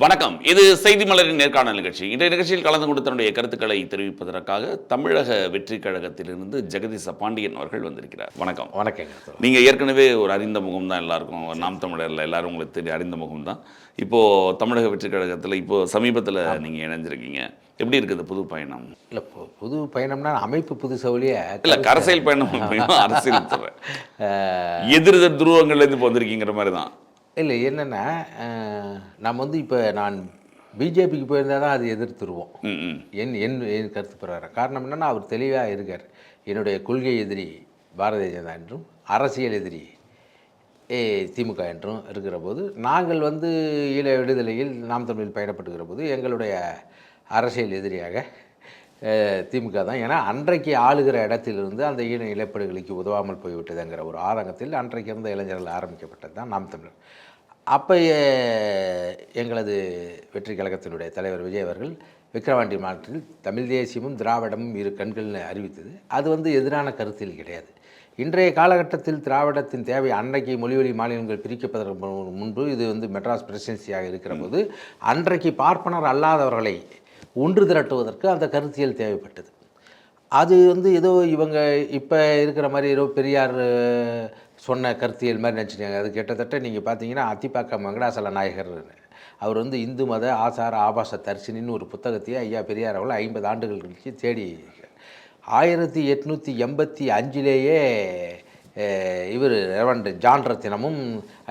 வணக்கம். இது செய்தி மலரின் நேர்காணல் நிகழ்ச்சி. இன்றைய நிகழ்ச்சியில் கலந்து கொண்டு தன்னுடைய கருத்துக்களை தெரிவிப்பதற்காக தமிழக வெற்றி கழகத்திலிருந்து ஜெகதீச பாண்டியன் அவர்கள் வந்திருக்கிறார். வணக்கம். வணக்கங்க. நீங்க ஏற்கனவே ஒரு அறிந்த முகம் தான் எல்லாருக்கும். நாம் தமிழர்ல எல்லாரும் உங்களுக்கு தெரிய அறிந்த முகம் தான். இப்போ தமிழக வெற்றி கழகத்தில் இப்போ சமீபத்தில் நீங்க இணைஞ்சிருக்கீங்க. எப்படி இருக்குது புது பயணம்? இல்லை, புது பயணம்னா அமைப்பு புதுசு ஒழிய இல்லை, அரசியல் பயணம் அரசியல் எதிர் துருவங்கள்லேருந்து இப்போ வந்திருக்கீங்கிற மாதிரி தான். இல்லை, என்னென்னா நம்ம இப்போ நான் பிஜேபிக்கு போயிருந்தால் தான் அது எதிர்த்துருவோம். என் கருத்து பிரகாரம். காரணம் என்னென்னா, அவர் தெளிவாக இருக்கார். என்னுடைய கொள்கை எதிரி பாரதிய ஜனதா என்றும் அரசியல் எதிரி திமுக என்றும் இருக்கிற போது, நாங்கள் ஈழ விடுதலையில் நாம் தமிழில் பயணப்பட்டுக்கிற போது எங்களுடைய அரசியல் எதிரியாக திமுக தான். ஏன்னா அன்றைக்கு ஆளுகிற இடத்திலிருந்து அந்த ஈழ இழப்பீடுகளுக்கு உதவாமல் போய்விட்டதுங்கிற ஒரு ஆதங்கத்தில் அன்றைக்கு இருந்த இளைஞர்கள் ஆரம்பிக்கப்பட்டது தான் நாம் தமிழர். அப்போ எங்களது வெற்றி கழகத்தினுடைய தலைவர் விஜய் அவர்கள் விக்கிரவாண்டி மாவட்டத்தில் தமிழ் தேசியமும் திராவிடமும் இரு கண்கள்னு அறிவித்தது. அது எதிரான கருத்தில் கிடையாது. இன்றைய காலகட்டத்தில் திராவிடத்தின் தேவை அன்றைக்கு மொழிவழி மாநிலங்கள் பிரிக்கப்பதற்கு முன்பு இது மெட்ராஸ் பிரசிடென்சியாக இருக்கிற போது அன்றைக்கு பார்ப்பனர் அல்லாதவர்களை ஒன்று திரட்டுவதற்கு அந்த கருத்தியல் தேவைப்பட்டது. அது ஏதோ இவங்க இப்போ இருக்கிற மாதிரி ஏதோ பெரியார் சொன்ன கருத்தியல் மாதிரி நினச்சிட்டாங்க. அது கிட்டத்தட்ட நீங்கள் பார்த்தீங்கன்னா அத்திப்பாக்கம் வெங்கடாசல நாயகர் அவர் இந்து மத ஆசார ஆபாச தரிசனின்னு ஒரு புத்தகத்தையே ஐயா பெரியார் அவர்கள் 50 ஆண்டுகள் கழிச்சு தேடி 1885 இவர் ரெவரண்ட் ஜான் ரத்தினமும்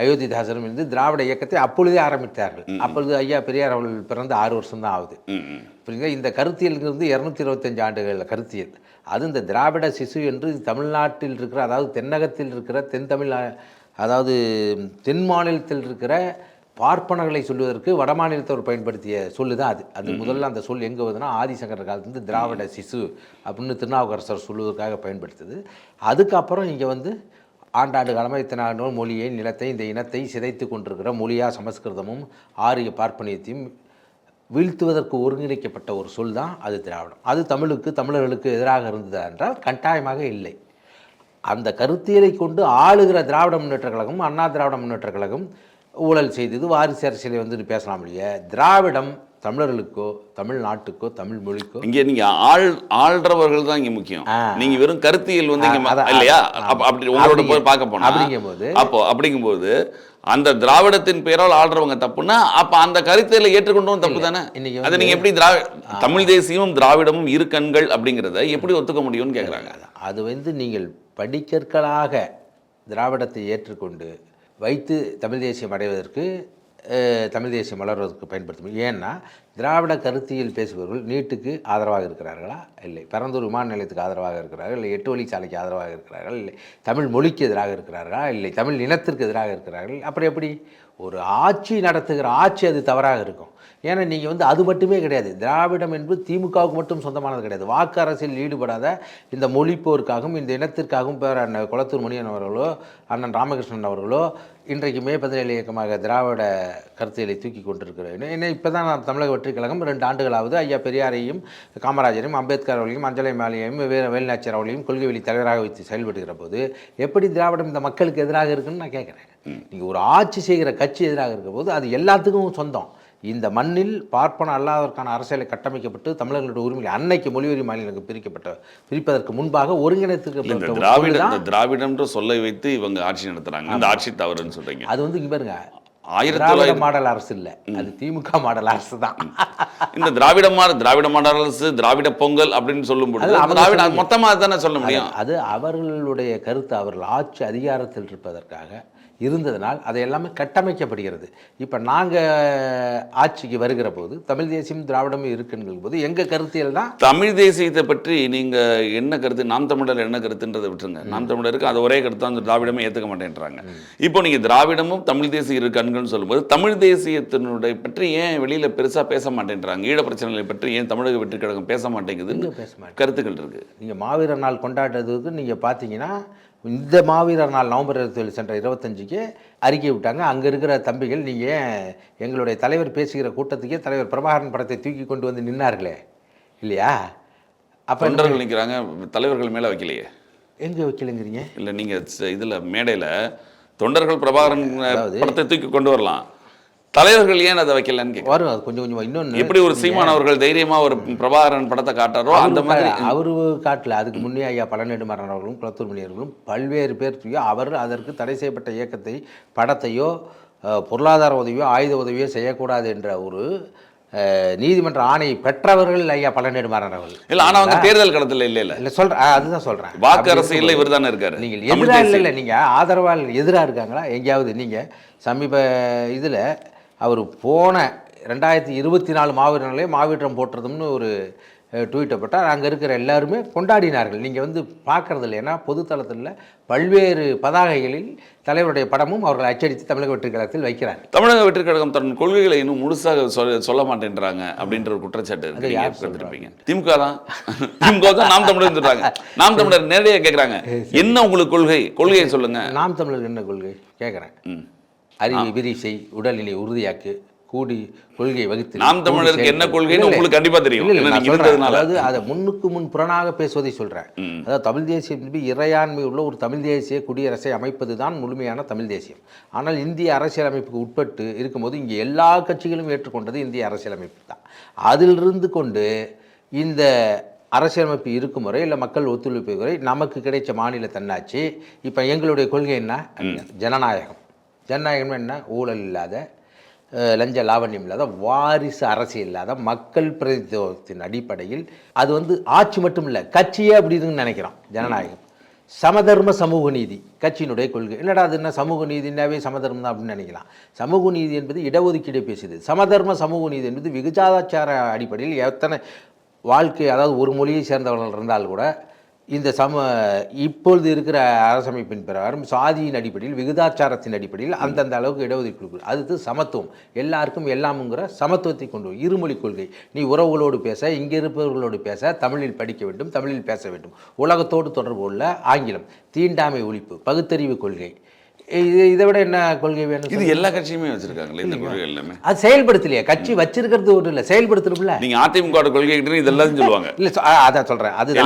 அயோத்திதாசரும் திராவிட இயக்கத்தை அப்பொழுதே ஆரம்பித்தார்கள். அப்பொழுது ஐயா பெரியார் அவர்கள் பிறந்து 6 வருஷம் தான் ஆகுது. புரியுங்களா? இந்த கருத்தியல்ங்கிறது 225 ஆண்டுகள் கருத்தியல். அது இந்த திராவிட சிசு என்று தமிழ்நாட்டில் இருக்கிற, அதாவது தென்னகத்தில் இருக்கிற தென்தமிழ், அதாவது தென் மாநிலத்தில் இருக்கிற பார்ப்பனர்களை சொல்வதற்கு வட மாநிலத்தவர் பயன்படுத்திய சொல்லு தான் அது. அது முதல்ல அந்த சொல் எங்கே வருதுன்னா, ஆதிசங்கர் காலத்துலேருந்து திராவிட சிசு அப்படின்னு திருநாவுக்கரசர் சொல்வதற்காக பயன்படுத்துது. அதுக்கப்புறம் இங்கே ஆண்டாண்டு காலமாக இத்தனை ஆண்டு மொழியை, நிலத்தை, இந்த இனத்தை சிதைத்து கொண்டிருக்கிற மொழியாக சமஸ்கிருதமும் ஆரிய பார்ப்பனியத்தையும் வீழ்த்துவதற்கு ஒருங்கிணைக்கப்பட்ட ஒரு சொல் தான் அது திராவிடம். அது தமிழர்களுக்கு எதிராக இருந்ததா என்றால் கட்டாயமாக இல்லை. அந்த கருத்தியலை கொண்டு ஆளுகிற திராவிட முன்னேற்ற கழகம், அண்ணா திராவிட முன்னேற்ற கழகம் ஊழல் செய்தது, வாரிசு அரசியலை பேசலாம் இல்லையா? திராவிடம் தமிழர்களுக்கோ தமிழ்நாட்டுக்கோ தமிழ் மொழிக்கோ இங்கே நீங்க ஆள்றவர்கள் தான் இங்க முக்கியம். நீங்க வெறும் கருத்தியல் இல்லையா? அப்படி உங்களோட போய் பார்க்க போனா அப்படிங்கும்போது அந்த திராவிடத்தின் பெயரால் ஆள்றவங்க தப்புன்னா அப்ப அந்த கருத்தியலை ஏற்றுக்கொண்டவங்க தப்பு தானே. அதை நீங்க எப்படி தமிழ் தேசியமும் திராவிடமும் இரு கண்கள் அப்படிங்கிறத எப்படி ஒத்துக்க முடியும்னு கேட்குறாங்க. அது நீங்கள் படிக்கற்களாக திராவிடத்தை ஏற்றுக்கொண்டு வைத்து தமிழ் தேசியம் அடைவதற்கு, தமிழ் தேசியம் வளர்வதற்கு பயன்படுத்த முடியும். ஏன்னா திராவிட கருத்தியல் பேசுபவர்கள் நீட்டுக்கு ஆதரவாக இருக்கிறார்களா? இல்லை. பரந்தூர் விமான நிலையத்துக்கு ஆதரவாக இருக்கிறார்கள்? இல்லை. 8 வழிச்சாலைக்கு ஆதரவாக இருக்கிறார்கள்? இல்லை. தமிழ் மொழிக்கு எதிராக இருக்கிறார்களா? இல்லை. தமிழ் இனத்திற்கு எதிராக இருக்கிறார்கள்? அப்புறம் எப்படி ஒரு ஆட்சி நடத்துகிற ஆட்சி அது தவறாக இருக்கும்? ஏன்னா நீங்கள் அது மட்டுமே கிடையாது. திராவிடம் என்பது திமுகவுக்கு மட்டும் சொந்தமானது கிடையாது. வாக்கு அரசியல் ஈடுபடாத இந்த மொழிப்போருக்காகவும் இந்த இனத்திற்காகவும் பேர் அண்ணன் குளத்தூர் மணியன் அவர்களோ அண்ணன் ராமகிருஷ்ணன் அவர்களோ இன்றைக்கு மே 17 இயக்கமாக திராவிட கருத்தியலை தூக்கி கொண்டிருக்கிறேன். ஏன்னா இப்போ தான் நான் தமிழக வெற்றி கழகம் 2 ஆண்டுகளாவது ஐயா பெரியாரையும் காமராஜரையும் அம்பேத்கர் அவர்களையும் அஞ்சலை மாலையையும் வேலுநாச்சியார் அவர்களையும் கொள்கை வழி தலைவராக வைத்து செயல்படுகிற போது எப்படி திராவிடம் இந்த மக்களுக்கு எதிராக இருக்குன்னு நான் கேட்குறேன். நீங்கள் ஒரு ஆட்சி செய்கிற கட்சி எதிராக இருக்கிற போது அது எல்லாத்துக்கும் சொந்தம். இந்த மண்ணில் பார்ப்பன அல்லாததற்கான அரசியலை கட்டமைக்கப்பட்டு தமிழர்களுடைய உரிமையை அன்னைக்கு மொழிவரி மாநிலங்களுக்கு பிரிப்பதற்கு முன்பாக ஒருங்கிணைத்து திராவிடம் சொல்லை வைத்து இவங்க ஆட்சி நடத்துறாங்க. இந்த ஆட்சி தவறுன்னு சொல்றீங்க. அது இங்க பாருங்க, திராவிட மாடல் அரசு இல்லை, அது திமுக மாடல் அரசு தான். இந்த திராவிட மாடல் அரசு, திராவிட பொங்கல் அப்படின்னு சொல்லும்போது மொத்தமாக தானே சொல்ல முடியும். அது அவர்களுடைய கருத்து. அவர்கள் ஆட்சி அதிகாரத்தில் இருப்பதற்காக இருந்ததனால் அதை எல்லாமே கட்டமைக்கப்படுகிறது. இப்போ நாங்கள் ஆட்சிக்கு வருகிற போது தமிழ் தேசியம் திராவிடமும் இருக்குங்கிற போது எங்கள் கருத்தியல் தான். தமிழ் தேசியத்தை பற்றி நீங்கள் என்ன கருத்து, நாம் தமிழர் என்ன கருத்துன்றதை விட்டுருங்க. நாம் தமிழருக்கு அது ஒரே கருத்து தான், அந்த திராவிடமே ஏற்றுக்க மாட்டேன்றாங்க. இப்போ நீங்கள் திராவிடமும் தமிழ் தேசியம் இரு கண்கள்னு சொல்லும்போது தமிழ் தேசியத்தினுடைய பற்றி ஏன் வெளியில் பெருசாக பேச மாட்டேன்றாங்க? ஈழ பிரச்சனைகளை பற்றி ஏன் தமிழக வெற்றி கழகம் பேச மாட்டேங்குதுன்னு கருத்துக்கள் இருக்குது. நீங்கள் மாவீரர் நாள் கொண்டாடுறதுக்கு நீங்கள் பார்த்தீங்கன்னா, இந்த மாவீரர் நாள் நவம்பர் 27 சென்ற 25 அறிக்கை விட்டாங்க. அங்கே இருக்கிற தம்பிகள், நீங்கள் எங்களுடைய தலைவர் பேசுகிற கூட்டத்துக்கே தலைவர் பிரபாகரன் படத்தை தூக்கி கொண்டு வந்து நின்னார்களே இல்லையா? அப்போ தொண்டர்கள் நிற்கிறாங்க, தலைவர்கள் மேலே வைக்கலையே. எங்கே வைக்கலைங்கிறீங்க? இல்லை, நீங்கள் இதில் மேடையில் தொண்டர்கள் பிரபாகரன் படத்தை தூக்கி கொண்டு வரலாம், தலைவர்கள் ஏன் அதை வைக்கலன்னு கேட்க வரும். அது கொஞ்சம் கொஞ்சம் இன்னொன்று எப்படி ஒரு சீமான் அவர்கள் தைரியமா ஒரு பிரபாகரன் படத்தை காட்டாரோ அந்த மாதிரி அவரு காட்டல. அதுக்கு முன்னே ஐயா பழநெடுமாறன் அவர்களும் குளத்தூர் மணி அவர்களும் பல்வேறு பேர் அவர் அதற்கு தடை செய்யப்பட்ட இயக்கத்தை படத்தையோ பொருளாதார உதவியோ ஆயுத உதவியோ செய்யக்கூடாது என்ற ஒரு நீதிமன்ற ஆணையை பெற்றவர்கள் ஐயா பழநெடுமாறன் அவர்கள். இல்ல ஆனா அவங்க தேர்தல் களத்துல இல்ல சொல்றேன், அதுதான் சொல்றேன். வாக்கு அரசியல்ல இவர் தானே இருக்காரு. நீங்கள் எதிராக இல்லை, நீங்க ஆதரவாளர் எதிராக இருக்காங்களா எங்கேயாவது? நீங்க சமீப இதுல அவர் போன 2024 மாவீரர்களே மாவீரம் போட்டுறதும்னு ஒரு ட்வீட்டை போட்டால் அங்கே இருக்கிற எல்லாருமே கொண்டாடினார்கள். நீங்கள் வந்து பார்க்குறது இல்லை. ஏன்னா பொதுத்தளத்தில் பல்வேறு பதாகைகளில் தலைவருடைய படமும் அவர்கள் அச்சடித்து தமிழக வெற்றி கழகத்தில் வைக்கிறார். தமிழக வெற்றி கழகம் தன் கொள்கைகளை இன்னும் முழுசாக சொல்ல மாட்டேன்றாங்க அப்படின்ற ஒரு குற்றச்சாட்டு இருப்பீங்க. திமுக தான் நாம் தமிழர் சொல்றாங்க. நாம் தமிழர் நேரடியாக கேட்குறாங்க, என்ன உங்களுக்கு கொள்கையை சொல்லுங்க. நாம் தமிழர் என்ன கொள்கை கேட்குறேன். அறிவு விரிசை உடல்நிலை உறுதியாக்கு கூடி கொள்கை வகுத்து. நாம் தமிழருக்கு என்ன கொள்கைன்னு உங்களுக்கு கண்டிப்பா தெரியும். அதாவது அதை முன்னுக்கு முன் புறனாக பேசுவதை சொல்றேன். அதாவது தமிழ் தேசியம் என்பது இறையாண்மை உள்ள ஒரு தமிழ் தேசிய குடியரசை அமைப்பது தான் முழுமையான தமிழ் தேசியம். ஆனால் இந்திய அரசியலமைப்புக்கு உட்பட்டு இருக்கும்போது இங்கே எல்லா கட்சிகளும் ஏற்றுக்கொண்டது இந்திய அரசியலமைப்பு தான். அதிலிருந்து கொண்டு இந்த அரசியலமைப்பு இருக்கும் முறை இல்லை மக்கள் ஒத்துழைப்பு முறை நமக்கு கிடைச்ச மாநில தன்னாட்சி. இப்போ எங்களுடைய கொள்கை என்ன? ஜனநாயகம். ஜனநாயகம் என்ன? ஊழல் இல்லாத, லஞ்ச லாவண்யம் இல்லாத, வாரிசு அரசியல் இல்லாத மக்கள் பிரதிநிதித்துவத்தின் அடிப்படையில் அது வந்து ஆட்சி மட்டும் இல்லை கட்சியே அப்படிதுன்னு நினைக்கிறோம். ஜனநாயகம். சமதர்ம சமூக நீதி கட்சியினுடைய கொள்கை. என்னடா அது என்ன சமூக நீதினாவே சமதர்மம் தான் அப்படின்னு நினைக்கலாம். சமூக நீதி என்பது இடஒதுக்கீடு பேசுது. சமதர்ம சமூக நீதி என்பது விகிதாச்சார அடிப்படையில் எத்தனை வாழ்க்கை, அதாவது ஒரு மொழியை சேர்ந்தவர்கள் இருந்தால் கூட இந்த இப்பொழுது இருக்கிற அரசமைப்பின் பிரகாரம் சாதியின் அடிப்படையில் விகிதாச்சாரத்தின் அடிப்படையில் அந்தந்த அளவுக்கு இடஒதுக்கீடு. அது சமத்துவம், எல்லாருக்கும் எல்லாமுங்கிற சமத்துவத்தை கொண்டு இருமொழி கொள்கை. நீ உறவுகளோடு பேச, இங்கே இருப்பவர்களோடு பேச தமிழில் படிக்க வேண்டும், தமிழில் பேச வேண்டும். உலகத்தோடு தொடர்பு உள்ள ஆங்கிலம், தீண்டாமை ஒழிப்பு, பகுத்தறிவு கொள்கை. இதை விட என்ன கொள்கை வேணும்? இது எல்லா கட்சியுமே வச்சிருக்காங்களே இந்த கொள்கை எல்லாமே. அது செயல்படுத்தலையே. கட்சி வச்சிருக்கிறது ஒரு இல்லை, செயல்படுத்தணும்ல. நீங்க அதிமுக கொள்கை இதெல்லாம் சொல்லுவாங்க. இல்ல அதான் சொல்றேன். அது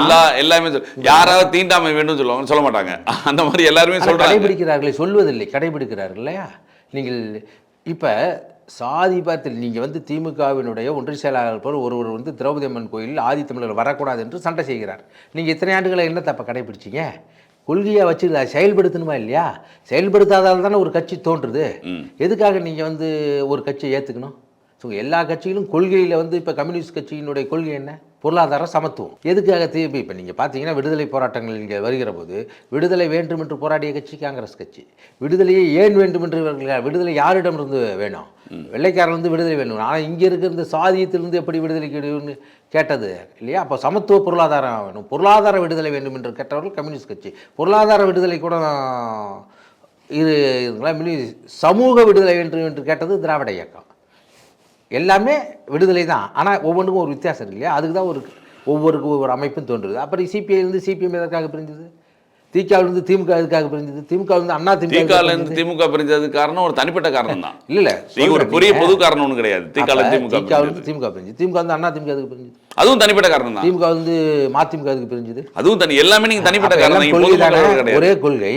எல்லாமே யாராவது தீண்டாமை வேண்டும் சொல்லுவாங்க, சொல்ல மாட்டாங்க. அந்த மாதிரி எல்லாருமே சொல்றாங்க. கடைபிடிக்கிறார்களே, சொல்வதில்லை, கடைபிடிக்கிறார்கள் இல்லையா? நீங்கள் இப்ப சாதி பார்த்து நீங்கள் வந்து திமுகவினுடைய ஒன்றிய செயலாளர் போல் ஒருவர் வந்து திரௌபதி அம்மன் கோயிலில் ஆதித்தமிழர் வரக்கூடாது என்று சண்டை செய்கிறார். நீங்கள் இத்தனை ஆண்டுகளை என்ன தப்ப கடைபிடிச்சிங்க? கொள்கையை வச்சு செயல்படுத்தணுமா இல்லையா? செயல்படுத்தாதால் தானே ஒரு கட்சி தோன்றுது. எதுக்காக நீங்கள் வந்து ஒரு கட்சியை ஏற்றுக்கணும்? ஸோ எல்லா கட்சிகளும் கொள்கையில் வந்து இப்போ கம்யூனிஸ்ட் கட்சியினுடைய கொள்கை என்ன? பொருளாதார சமத்துவம். எதுக்காக திருப்பி இப்போ நீங்கள் பார்த்தீங்கன்னா விடுதலை போராட்டங்கள் இங்கே வருகிற போது விடுதலை வேண்டும் என்று போராடிய கட்சி காங்கிரஸ் கட்சி. விடுதலையை ஏன் வேண்டும் என்று விடுதலை யாரிடமிருந்து வேணும்? வெள்ளைக்காரர்லேருந்து விடுதலை வேணும். ஆனால் இங்கே இருக்கிற இந்த சாதியத்திலிருந்து எப்படி விடுதலை கிடைக்கும்னு கேட்டது இல்லையா? அப்போ சமத்துவ பொருளாதாரம் வேணும், பொருளாதார விடுதலை வேண்டும் என்று கேட்டவர்கள் கம்யூனிஸ்ட் கட்சி. பொருளாதார விடுதலை கூட சமூக விடுதலை வேண்டும் என்று கேட்டது திராவிட இயக்கம். எல்லாமே விடுதலை தான். ஆனால் ஒவ்வொன்றுக்கும் ஒரு வித்தியாசம் இருக்கு இல்லையா? அதுக்கு தான் ஒவ்வொரு அமைப்பும் தோன்றுது. அப்புறம் சிபிஐலேருந்து சிபிஎம் எதற்காக பிரிஞ்சது? திமுகவிலிருந்து திமுக எதுக்காக பிரிஞ்சது? திமுகவிலிருந்து அண்ணா திமுக பிரிஞ்சது காரணம் ஒரு தனிப்பட்ட காரணம் தான். இல்லை ஒரு பெரிய பொது காரணம் ஒன்றும் கிடையாது. திமுகவிலிருந்து திமுக பிரிஞ்சு, திமுக வந்து அண்ணா திமுக எதுக்கு பிரிஞ்சது? அதுவும் தனிப்பட்ட காரணம் தான். திமுக வந்து மதிமுக எதுக்கு பிரிஞ்சது? அதுவும் எல்லாமே நீங்க தனிப்பட்ட காரணம். ஒரே கொள்கை,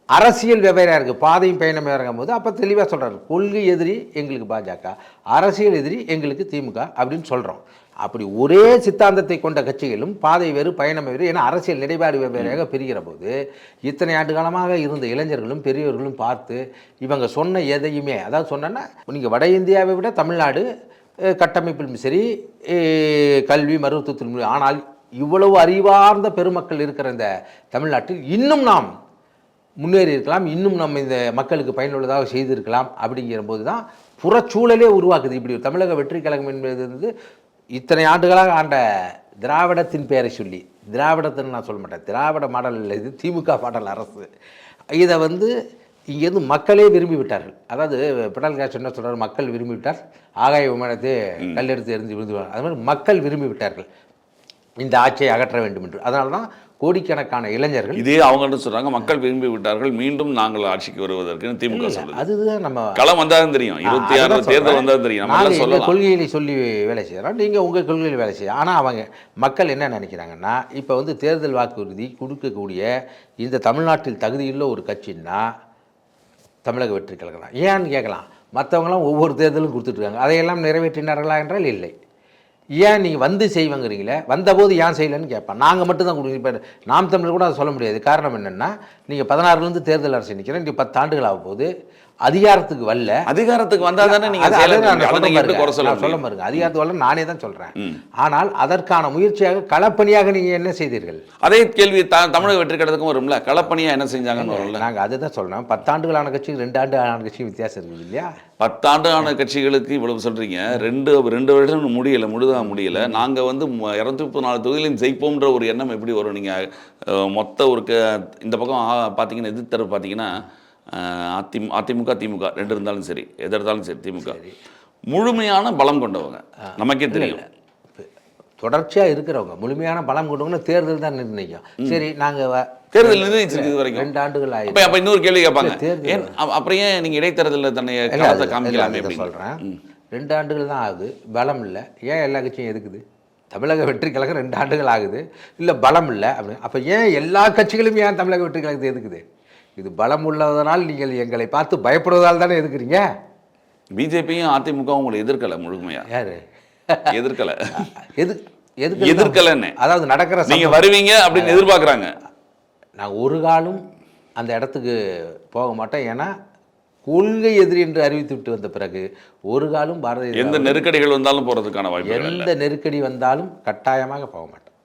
அரசியல் வெவ்வேறாக இருக்குது, பாதையும் பயணம் இறங்கும் போது அப்போ தெளிவாக சொல்கிறாரு, கொள்கை எதிரி எங்களுக்கு பாஜக, அரசியல் எதிரி எங்களுக்கு திமுக அப்படின்னு சொல்கிறோம். அப்படி ஒரே சித்தாந்தத்தை கொண்ட கட்சிகளும் பாதை வேறு பயணம் வேறு, ஏன்னா அரசியல் நிலைப்பாடு வெவ்வேறாக பிரிகிற போது இத்தனை ஆண்டு காலமாக இருந்த இளைஞர்களும் பெரியவர்களும் பார்த்து இவங்க சொன்ன எதையுமே, அதாவது சொன்னா நீங்கள் வட இந்தியாவை விட தமிழ்நாடு கட்டமைப்பிலும் சரி கல்வி மருத்துவத்திலும், ஆனால் இவ்வளவு அறிவார்ந்த பெருமக்கள் இருக்கிற இந்த தமிழ்நாட்டில் இன்னும் நாம் முன்னேறி இருக்கலாம், இன்னும் நம்ம இந்த மக்களுக்கு பயனுள்ளதாக செய்திருக்கலாம். அப்படிங்கிற போது தான் புறச்சூழலே உருவாக்குது. இப்படி ஒரு தமிழக வெற்றி கழகம் என்பது வந்து இத்தனை ஆண்டுகளாக ஆண்ட திராவிடத்தின் பெயரை சொல்லி, திராவிடத்தின்னு நான் சொல்ல மாட்டேன், திராவிட மாடல் இல்லை, இது திமுக மாடல் அரசு. இதை வந்து இங்கேருந்து மக்களே விரும்பி விட்டார்கள். அதாவது பிடல் காசு என்ன சொல்கிறார், மக்கள் விரும்பி விட்டார், ஆகாய விமானத்தை கல்லெடுத்து எரிந்து விழுந்துவாங்க. அது மாதிரி மக்கள் விரும்பி விட்டார்கள் இந்த ஆட்சியை அகற்ற வேண்டும் என்று. அதனால தான் கோடிக்கணக்கான இளைஞர்கள் இதே அவங்க சொல்றாங்க, மக்கள் விரும்பி விட்டார்கள், மீண்டும் நாங்கள் ஆட்சிக்கு வருவதற்கு திமுக சொல்லுது. அதுதான் நம்ம களம் வந்தாலும் தெரியும், 26 தேர்தல் வந்தாலும் தெரியும். நம்ம கொள்கைகளை சொல்லி வேலை செய்யறோம், நீங்க உங்க கொள்கையில் வேலை செய்ய. ஆனா அவங்க மக்கள் என்ன நினைக்கிறாங்கன்னா, இப்ப வந்து தேர்தல் வாக்குறுதி கொடுக்கக்கூடிய இந்த தமிழ்நாட்டில் தகுதியுள்ள ஒரு கட்சின்னா தமிழக வெற்றி கழகம் தான். ஏன்னு கேட்கலாம், மற்றவங்களாம் ஒவ்வொரு தேர்தலும் கொடுத்துட்ருக்காங்க. அதையெல்லாம் நிறைவேற்றினார்களா என்றால் இல்லை. ஏன் நீங்கள் வந்து செய்வங்கிறீங்களே, வந்தபோது ஏன் செய்யலைன்னு கேட்பான். நாங்கள் மட்டும் தான் கொடுக்குறோம். இப்போ நாம் தமிழர் கூட அதை சொல்ல முடியாது. காரணம் என்னென்னா, நீங்கள் 16லேருந்து தேர்தல் அரசு நிற்கிறேன், இங்கே 10 ஆண்டுகள் ஆக போகுது, அதிகாரத்துக்கு வரல. அதிகாரத்துக்கு வந்தால் தானே நீங்கள் சொல்ல பாருங்க, அதிகாரத்துக்கு வரல நானே தான் சொல்கிறேன். ஆனால் அதற்கான முயற்சியாக களப்பணியாக நீங்கள் என்ன செய்தீர்கள்? அதே கேள்வி தமிழக வெற்றி கழகத்துக்கும் வரும்ல, களப்பணியாக என்ன செஞ்சாங்கன்னு வரும்ல. நாங்கள் அதை தான் சொல்கிறோம். 10 ஆண்டுகளான கட்சிக்கு 2 ஆண்டு ஆன கட்சிக்கு வித்தியாசம் இருக்குது இல்லையா? 10 ஆண்டு ஆன கட்சிகளுக்கு இவ்வளவு சொல்கிறீங்க, 2 வருஷம் முழுதாக முடியலை. நாங்கள் வந்து 234 தொகுதியிலும் ஜெயிப்போம்ன்ற ஒரு எண்ணம் எப்படி வரும்? நீங்கள் மொத்த ஒரு இந்த பக்கம் பார்த்தீங்கன்னா, எதிர்த்தரவு பார்த்தீங்கன்னா அதிமுக திமுக 2 இருந்தாலும் சரி, எது இருந்தாலும் சரி, திமுக முழுமையான பலம் கொண்டவங்க, நமக்கே தெரியும். தொடர்ச்சியாக இருக்கிறவங்க முழுமையான பலம் கொண்டவங்க தேர்தல் தான் நிர்ணயிக்கும். சரி, நாங்கள் தேர்தல் நிர்ணயிச்சிருக்கு வரைக்கும் 2 ஆண்டுகள் ஆயிடுச்சு. அப்போ இன்னொரு கேள்வி கேட்பாங்க, ஏன் அப்புறம் ஏன் நீங்கள் இடைத்தேர்தலில் தன்னை காமிக்கலாமே? சொல்கிறேன், 2 ஆண்டுகள் தான் ஆகுது, பலம் இல்லை. ஏன் எல்லா கட்சியும் எதுக்குது? தமிழக வெற்றி கழகம் 2 ஆண்டுகள் ஆகுது, இல்லை பலம் இல்லை அப்படின்னு. அப்போ ஏன் எல்லா கட்சிகளும் ஏன் தமிழக வெற்றி கழகத்தை எதுக்குது? இது பலம் உள்ளதனால் நீங்கள் எங்களை பார்த்து பயப்படுவதால் தானே எதுக்குறீங்க. பிஜேபியும் அதிமுகவும் உங்களை எதிர்க்கலை முழுமையா? யாரு எதிர்க்கலை? எதிர்க்கலைன்னு அதாவது நடக்கிற நீங்க வருவீங்க அப்படின்னு எதிர்பார்க்குறாங்க. நான் ஒரு காலம் அந்த இடத்துக்கு போக மாட்டேன். ஏன்னா கொள்கை எதிரி என்று அறிவித்து விட்டு வந்த பிறகு ஒரு காலம் பாரதிய எந்த நெருக்கடிகள் வந்தாலும் போகிறதுக்கான வாய்ப்பு, எந்த நெருக்கடி வந்தாலும் கட்டாயமாக போக மாட்டேன்.